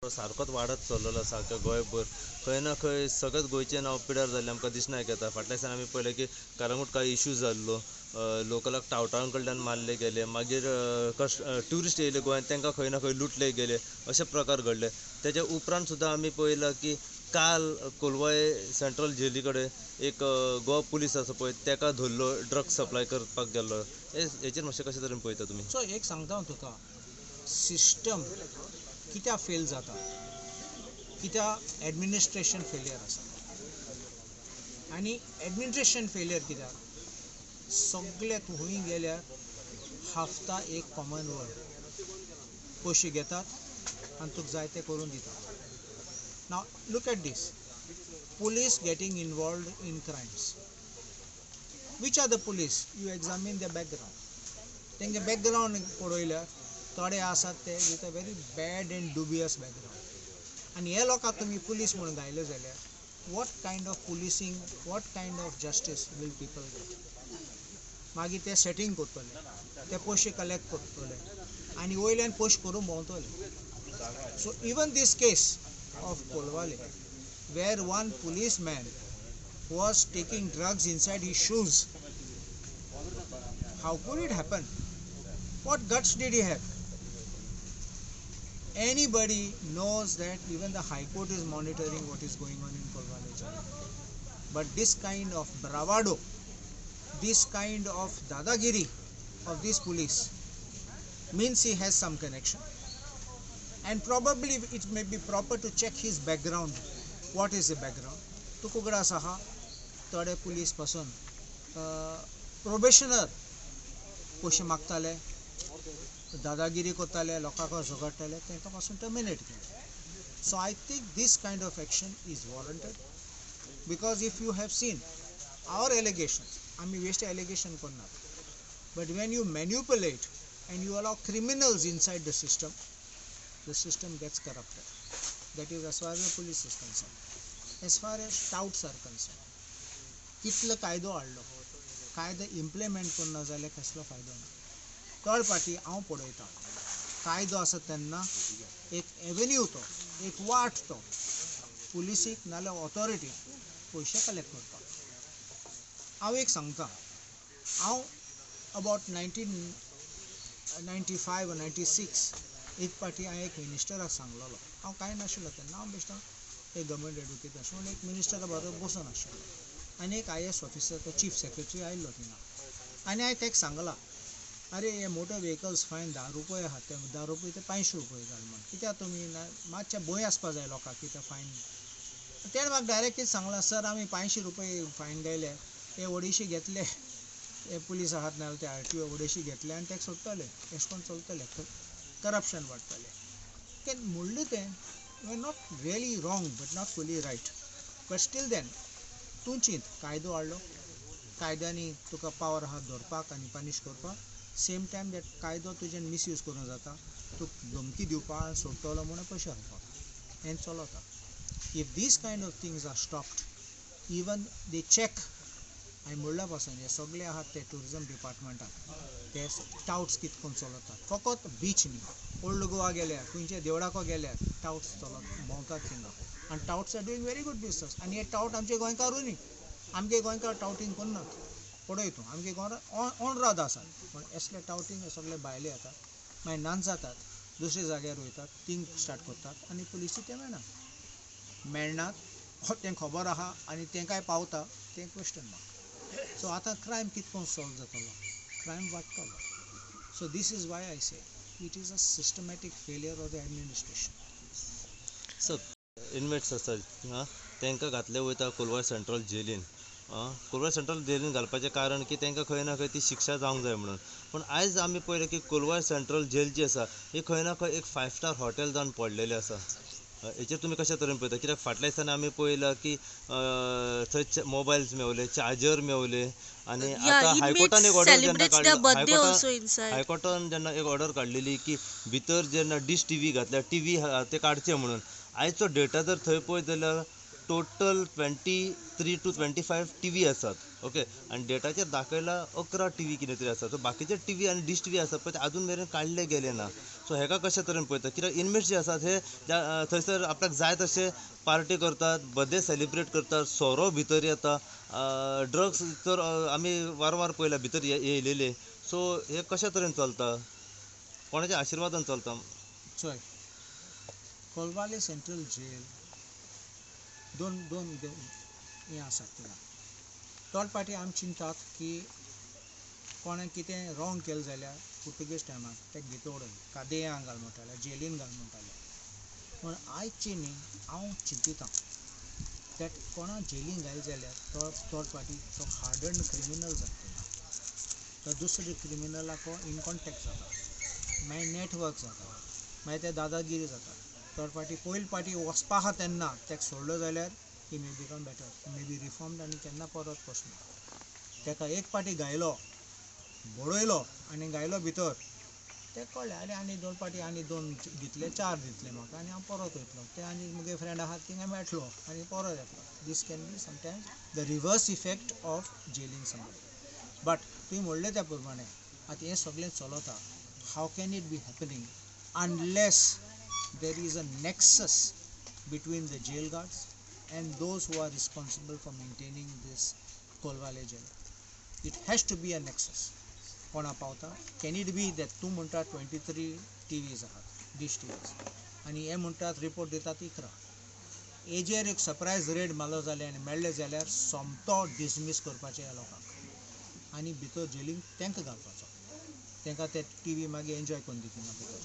तो सारकोच वाडत चल्लेलो आसा गोंयभर खंय ना खंय सगळ्याच गोंयचें नांव पिड्यार जाल्लें आमकां दिसण्याक येता. फाटल्या दिसांनी आमी पळयलें की कलंगूट काय इश्यू जाल्लो, लोकलाक टावटां कडल्यान मारले गेले, मागीर ट्युरिस्ट येयले गोंयांत तांकां खंय ना खंय लुटले गेले, अशे प्रकार घडले. तेच्या उपरांत सुद्दां आमी पळयलां की काल कोलवाळे सेंट्रल जेली कडेन एक गोवा पुलीस आसा पळय ताका धरलो ड्रग्स सप्लाय करपाक गेल्लो. हेचेर मातशें कशे तरेन पळयता तुमी? सो एक सांगता हांव तुका, सिस्टम कित्याक फेल जाता, कित्याक एडमिनिस्ट्रेशन फेलियर आसा. आनी एडमिनिस्ट्रेशन फेलियर कित्याक, सगळे तूं खंय गेल्यार हाफ्ता एक कॉमन वर्ड, पयशे घेतात आनी तुका जाय ते करून दितात. Now look at this, police getting involved in crimes. Which are the police? You examine their background. तेंगे background पळयल्यार थोडे आसात ते with a very bad and dubious background. आनी हे लोकांक तुमी पुलीस म्हणून घायले जाल्यार what kind of policing, what kind of justice will people get? मागीर ते सेटिंग करतले, ते पयशे कलेक्ट करतले आनी वयल्यान पयशे करून भोंवतले. So even this case of Kolwale, where one policeman was taking drugs inside his shoes, how could it happen? What guts did he have? Anybody knows that even the High Court is monitoring what is going on in Kolwale jail. But this kind of bravado, this kind of dadagiri of this police means he has some connection. And probably it may be proper to check his background. What is the background? तो कुगडा आसा थोडे police पासून probationer पयशे मागताले, दादागिरी करताले, लोकांक झगडटाले, तांकां पासून टर्मिनेट केले. So I think this kind of action is warranted, because if you have seen our allegations, आमी वेस्ट एलिगेशन करनात, but when you manipulate and you allow criminals inside the system gets corrupted. That is as far as the police is concerned. As far as touts are concerned, कितलो कायदो हाडलो, कायदो implement करना जाल्यार कसलो फायदो ना. थर्ड पार्टी हांव पळयता, कायदो आसा तेन्ना एक एवेन्यू तो, एक वाट तो पुलिसीक नाल्यार ऑथॉरिटीक पयशे कलेक्ट करपाक. हांव एक सांगता, हांव अबाउट 1995 or 96 एक पार्टी हांवें एक मिनिस्टराक सांगलेलो, हांव कांय नाशिल्लो तेन्ना, हांव बेश्टो एक गव्हर्मेंट एडवोकेट आशिल्लो, एक मिनिस्टरा बरोबर बसून आशिल्लो आनी एक IAS ऑफिसर, तो चीफ सेक्रेटरी आयिल्लो थिंगा, आनी हांवें ताका सांगलां, अरे हे मोटर व्हेकल्स फायन 10 रुपये आहा, ते 10 रुपये ते 500 रुपये घाल म्हण, कित्याक तुमी मातशें भंय आसपा जाय लोकांक कितें फायन. तेणें म्हाका डायरेक्ट कितें सांगलां, सर आमी 500 रुपये फायन गायले, ते अडेचशे घेतले, हे पुलीस आहात ना ते RTO अडेचशे घेतले आनी ताका सोडटले, अशें करून चलतले, करप्शन वाडटलें. तें म्हणलें तें not really wrong but not fully right, but still then तूं चिंत, कायदो हाडलो, कायद्यांनी तुका पावर आहा धरपाक आनी पनीश करपाक, सेम टायम दॅट कायदो तुजें मिसयूज करूं जाता, तुका धमकी दिवपाक आनी सोडटलो म्हणून पयशे हाडपाक, हें चलता. If this kind of things are stopped, even they check, हांवें म्हणल्या पासून हे सगळे आहात ते टुरिजम डिपार्टमेंटाक, ते टाउट्स कितें करून चलतात, फकत बीच न्ही, ओल्ड गोवा गेल्यार, खंयच्या देवळाको गेल्यार टाउट्स चलत भोंवतात थिंगा, आनी touts are doing very good business. आनी हे टाउट आमचे गोंयकारूय न्ही, आमगे गोंयकार टाउटींग करनात, पळय तूं आमगे गोंयकार ऑनराद आसात, पूण असले टाउटींग हे सगळे भायले येतात, मागीर नाच जातात, दुसरे जाग्यार वयतात, थिंग स्टार्ट करतात आनी पुलिसी ते मेळनात, तें खबर आहा आनी तेंकाय पावता, तें क्वेश्चन मार्क. सो आतां क्रायम कितको सॉल्व जातलो, क्रायम वाडटलो. सो दीस इज वाय आय से it is a systematic failure of the administration. Sir inmates आसात तांकां घातले वयता कोलवाळे सेंट्रल जेलीन. कोलवाळे सेंट्रल जेलीन घालपाचें कारण की तांकां खंय ना खंय ती शिक्षा जावंक जाय म्हणून. पूण आयज आमी पळयलें की कोलवाळे सेंट्रल जेल जी आसा ही खंय ना खंय एक 5 स्टार हॉटेल जावन पडलेलें आसा. हेचेर तुमी कशा तरेन पळयता? कित्याक फाटल्या दिसांनी आमी पळयलां की थंय मोबायल्स मेवले, चार्जर मेवले, आनी आतां हायकोर्टान एक ऑर्डर जेन्ना एक ऑर्डर काडलेली की भितर जेन्ना डिश TV घातल्या, TV ते काडचे म्हणून. आयचो डेटा जर थंय पळयत जाल्यार टोटल 23 to 25 TV आसात, ओके, आनी डेटाचेर दाखयला 11 TV कितें तरी आसा. सो बाकीचे TV आनी डिश TV आसा पळय ते अजून मेरेन काडले गेले ना. सो हेका कशा तरेन पळयता कित्याक इनमेट्स जे आसात हे थंयसर आपल्याक जाय तशे पार्टी करतात, बर्थडे सेलिब्रेट करतात, सोरो भितर येता, ड्रग्स तर आमी वारंवार पळयला भितर येयलेले. सो हे कशा तरेन चलता, कोणाच्या आशिर्वादान चलता? चोय कोलवाले सेंट्रल जेल दोन दोन हें आसात तिंगा. थर्ड पार्टी आमी चिंतात की कोणें कितें रॉंग केलें जाल्यार पुर्तुगेज टायमार तेका भितर कादेयां घाल म्हणटाले, जेलीन घाल म्हणटाले. पूण आयजची न्ही हांव चिंतितां दॅट कोणा जेलीन घाल जाल्यार तो थर्ड पार्टी तो हार्डन क्रिमिनल जाता, तो दुसरे क्रिमिनलाक इन कॉन्टेक्ट जाता, मागीर नेटवर्क जाता, मागीर ते दादागिरी जाता. थर्ड पार्टी पयली पार्टी वचपा आहा तेन्ना तेका सोडलो जाल्यार he may become better, may be reformed आनी केन्ना परत वचना. तेका एक पार्टी गायलो, बडयलो आनी गायलो भितर, तें कळ्ळें आरे आनी दोन पार्टी आनी दोन दितले, 4 दितले म्हाका आनी हांव परत वयतलो. ते आनी म्हगे फ्रेंड आहात थिंगा मेळटलो आनी परत येतलो. This can be sometimes the reverse effect of jailing somebody. But तुवें म्हणलें त्या प्रमाणे आतां हें सगळें चलता. How can it be happening unless there is a nexus between the jail guards and those who are responsible for maintaining this Kolwale jail. It has to be a nexus. कोणा पावता, can it be that तूं म्हणटात 23 TVs आहात, dish TVs, आनी हे म्हणटात report दितात 11. हेजेर एक सरप्रायज रेड मारलो जाल्यार आनी मेळ्ळे जाल्यार सोमतो डिसमीस करपाचें ह्या लोकांक आनी भितर जेलींक तांकां घालपाचो. तांकां ते TV मागीर एन्जॉय करून दितना भितर,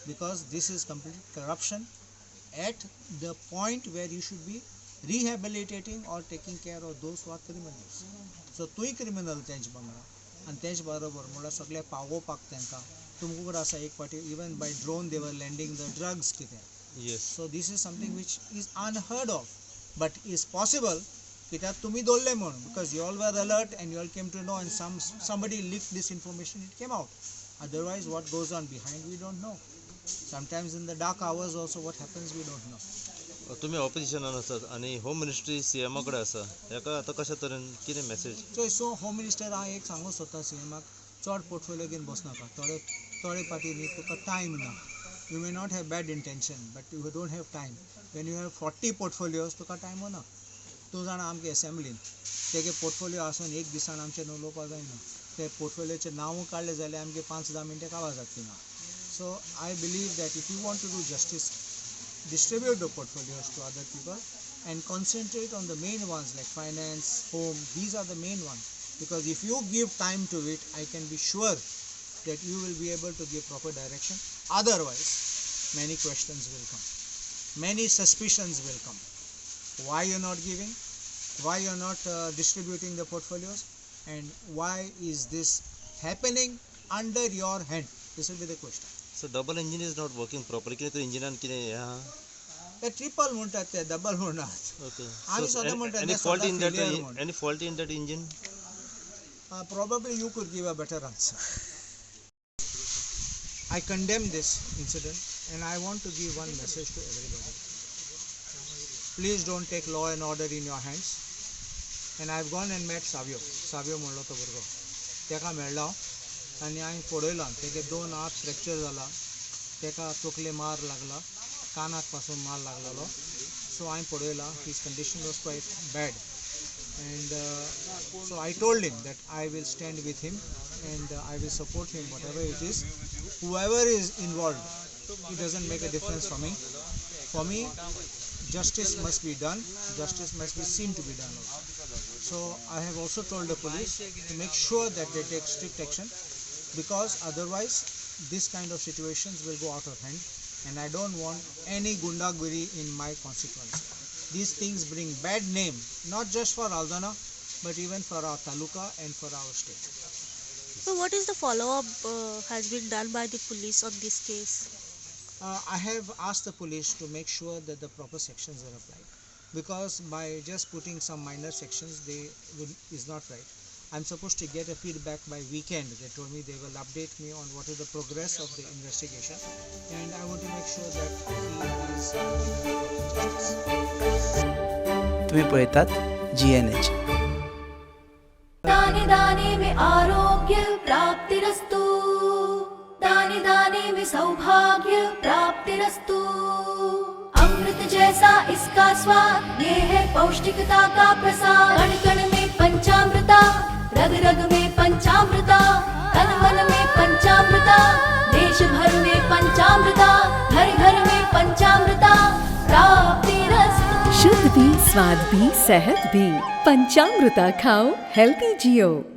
because this is complete corruption at the point where you should be rehabilitating or taking care of those who are criminals. So तुय क्रिमिनल तेंच वांगडा आनी तेंच बरोबर म्हणल्यार सगळे पावोवपाक तांकां तुमकां आसा एक पाटी even by drone they were landing the drugs कितें. Yes. So this is something which is unheard of but is possible कित्याक तुमी दवरले म्हणून, because you all were alert and you all came to know and somebody leaked this information, it came out. Otherwise what goes on behind we don't know. Sometimes in the dark hours also what happens we don't know. तुम्ही ऑपोजिशनान आसात आनी home ministry CM कडेन आसा, हेका आतां कशा तरेन कितें मेसेज? सो होम मिनिस्टर हांव एक सांगूंक सोदता CMक चड पोर्टफोलियो घेवन बसनाका. थोडे पाटी न्ही तुका टायम ना. You may not have bad intention but you don't have time. When you have 40 portfolios तुका टायम ना. तूं जाणा आमगे असेंब्लीन तेगे पोर्टफोलियो आसून एक दिसान आमचें उलोवपा जायना. ते पोर्टफोलियोचे नांव काडले जाल्यार आमगे 5-10 मिनटां कावा जातली ना. So I believe that if you want to do justice, distribute the portfolios to other people and concentrate on the main ones like finance, home. These are the main ones, because if you give time to it, I can be sure that you will be able to give proper direction. Otherwise, many questions will come, many suspicions will come. Why you're not giving? Why you're not distributing the portfolios? And why is this happening under your hand? This will be the question. So double engine is not working properly. कितें इंजिनान कितें हें आहा? ते triple म्हणटात ते double म्हणनात. Okay. आमी स्वता म्हणटात any fault in that any fault in that engine? Probably you could give a better answer. I condemn this incident and I want to give one message to everybody. Please don't take law and order in your hands. And I've gone and met Savio म्हणलो तो भुरगो, तेका मेळ्ळो आनी हांवें पळयलां तेगे 2 हात फ्रॅक्चर जाला, तेका तकले मार लागला, कानाक पासून मार लागलेलो. सो हांवें पळयलां his condition was quite bad and so I told him that I will stand with him and I will support him whatever it is, whoever is involved. It doesn't make a difference for me. For me, justice must be done, justice must be seen to be done also. So I have also told the police to make sure that they take strict action, because otherwise this kind of situations will go out of hand and I don't want any gundagiri in my constituency. These things bring bad name not just for Aldana but even for our taluka and for our state. So what is the follow-up has been done by the police on this case? I have asked the police to make sure that the proper sections are applied, because by just putting some minor sections is not right. I'm supposed to get a feedback by weekend. They told me they will update me on what is the progress of the investigation and I want to make sure that he is justice. तुम्ही पळयतात GNH. दाने दाने में आरोग्य प्राप्तिरस्तु, दाने दाने में में सौभाग्य प्राप्तिरस्तु। अमृत जैसा इसका स्वाद, ये है पौष्टिकता का प्रसाद। कण कण में पंचामृता, रग रग में पंचामृता, तन मन में पंचामृता, देश भर में पंचामृता, घर घर में पंचामृता प्राप्तिरस्तु। शुद्ध भी, स्वाद भी, सेहत भी। पंचामृता खाओ, हेल्थी जियो।